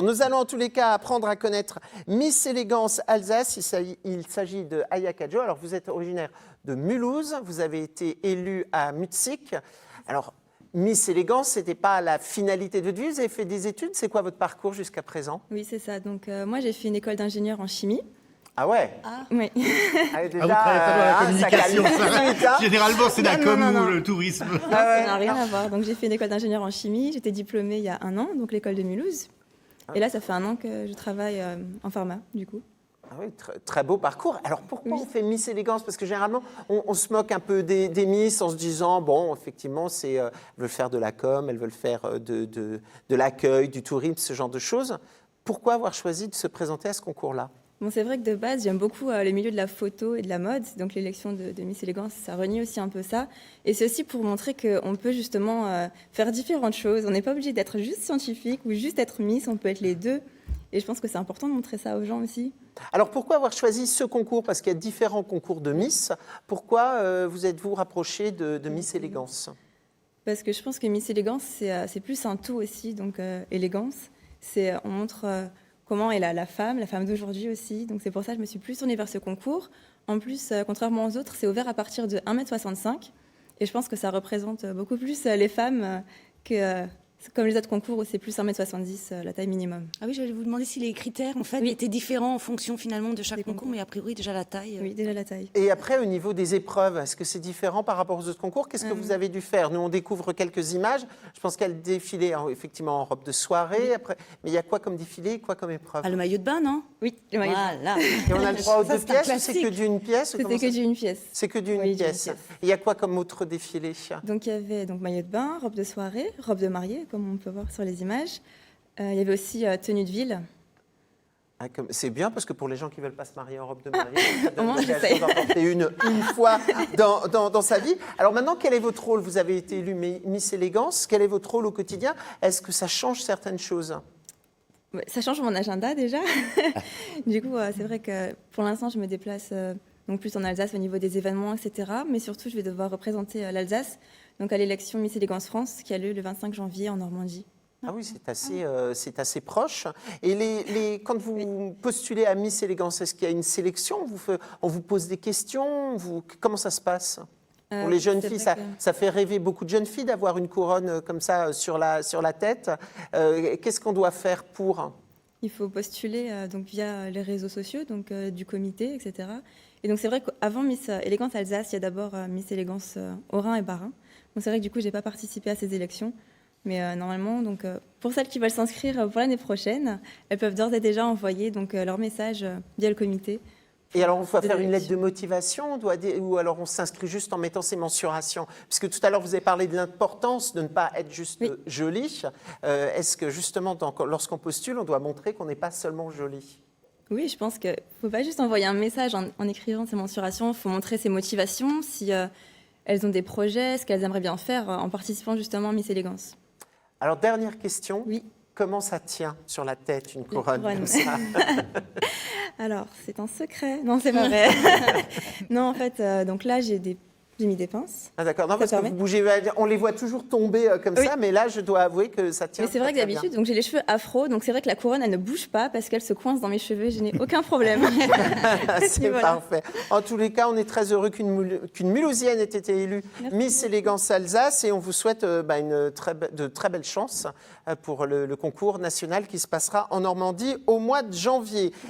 Nous allons en tous les cas apprendre à connaître Miss Élégance Alsace. Il s'agit de Aya Kadjo. Alors, vous êtes originaire de Mulhouse. Vous avez été élue à Mutzig. Alors, Miss Élégance, ce n'était pas la finalité de votre vie. Vous avez fait des études. C'est quoi votre parcours jusqu'à présent? Oui, c'est ça. Donc, moi, j'ai fait une école d'ingénieur en chimie. Ah ouais? Oui. Allez, déjà, Vous travaillez pas dans la communication. ça. Généralement, c'est la Non, com non, ou non. le tourisme. Ça n'a rien à voir. Donc, j'ai fait une école d'ingénieur en chimie. J'étais diplômée il y a 1 an, donc l'école de Mulhouse. Et là, ça fait 1 an que je travaille en pharma, du coup. Ah oui, très beau parcours. Alors pourquoi on fait Miss Élégance? Parce que généralement, on se moque un peu des Miss en se disant, bon, effectivement, elles veulent faire de la com, elles veulent faire de l'accueil, du tourisme, ce genre de choses. Pourquoi avoir choisi de se présenter à ce concours-là? Bon, c'est vrai que de base, j'aime beaucoup les milieux de la photo et de la mode. Donc, l'élection de Miss Élégance, ça renie aussi un peu ça. Et c'est aussi pour montrer qu'on peut justement faire différentes choses. On n'est pas obligé d'être juste scientifique ou juste être Miss, on peut être les deux. Et je pense que c'est important de montrer ça aux gens aussi. Alors pourquoi avoir choisi ce concours? Parce qu'il y a différents concours de Miss. Pourquoi vous êtes-vous rapproché de Miss Élégance? Parce que je pense que Miss Élégance, c'est plus un tout aussi. Donc, élégance, on montre comment est la femme d'aujourd'hui aussi. Donc, c'est pour ça que je me suis plus tournée vers ce concours. En plus, contrairement aux autres, c'est ouvert à partir de 1,65 m. Et je pense que ça représente beaucoup plus les femmes que... Comme les autres concours où c'est plus 1,70 m, la taille minimum. Ah oui, j'allais vous demander si les critères en fait, étaient différents en fonction finalement de chaque concours, mais a priori déjà la taille. Oui, déjà la taille. Et après, au niveau des épreuves, est-ce que c'est différent par rapport aux autres concours? Qu'est-ce que vous avez dû faire? Nous, on découvre quelques images. Je pense qu'elle défilait effectivement en robe de soirée. Après, mais il y a quoi comme défilé, quoi comme épreuve? Ah, le maillot de bain, non? Oui, le maillot. Voilà. Et on a le droit aux Ça, deux c'est un pièces ou c'est que classique. d'une pièce? C'était que d'une pièce. C'est que d'une Oui, d'une pièce. pièce. Et il y a quoi comme autre défilé? Donc il y avait maillot de bain, robe de soirée, robe de mariée, comme on peut voir sur les images. Il y avait aussi tenue de ville. Ah, c'est bien parce que pour les gens qui ne veulent pas se marier en robe de mariée, ça Au donne moins, l'occasion j'essaie. d'en porter une fois dans sa vie. Alors maintenant, quel est votre rôle? Vous avez été élue Miss Élégance. Quel est votre rôle au quotidien? Est-ce que ça change certaines choses? Ouais, ça change mon agenda déjà. Du coup, c'est vrai que pour l'instant, je me déplace donc plus en Alsace au niveau des événements, etc. Mais surtout, je vais devoir représenter l'Alsace donc à l'élection Miss Élégance France qui a lieu le 25 janvier en Normandie. Ah oui, c'est assez proche. Et quand vous postulez à Miss Élégance, est-ce qu'il y a une sélection? On vous pose des questions? Comment ça se passe? Pour les jeunes filles, ça fait rêver beaucoup de jeunes filles d'avoir une couronne comme ça sur la tête. Qu'est-ce qu'on doit faire pour? Il faut postuler donc via les réseaux sociaux donc du comité, etc. Et donc c'est vrai qu'avant Miss Élégance Alsace, il y a d'abord Miss Élégance Haut-Rhin et Bas-Rhin. Donc c'est vrai que du coup, j'ai pas participé à ces élections. Mais normalement, donc, pour celles qui veulent s'inscrire pour l'année prochaine, elles peuvent d'ores et déjà envoyer donc, leur message via le comité. Et alors, on va faire une lettre de motivation ou alors on s'inscrit juste en mettant ses mensurations? Puisque tout à l'heure, vous avez parlé de l'importance de ne pas être juste jolie. Est-ce que justement, lorsqu'on postule, on doit montrer qu'on n'est pas seulement jolie? Oui, je pense qu'il ne faut pas juste envoyer un message en écrivant ses mensurations. Il faut montrer ses motivations, si elles ont des projets, ce qu'elles aimeraient bien faire en participant justement à Miss Élégance. Alors, dernière question. Oui. Comment ça tient sur la tête, une couronne comme ça? Alors, c'est un secret. Non, c'est pas vrai. Non, en fait, donc là, j'ai mis des pinces. Ah d'accord, non, parce que vous bougez, on les voit toujours tomber comme ça, mais là, je dois avouer que ça tient. Mais c'est vrai que d'habitude, donc j'ai les cheveux afro, donc c'est vrai que la couronne, elle ne bouge pas parce qu'elle se coince dans mes cheveux. Je n'ai aucun problème. C'est parfait. En tous les cas, on est très heureux qu'une Mulhousienne ait été élue Miss Élégance Alsace et on vous souhaite de très belles chances pour le concours national qui se passera en Normandie au mois de janvier.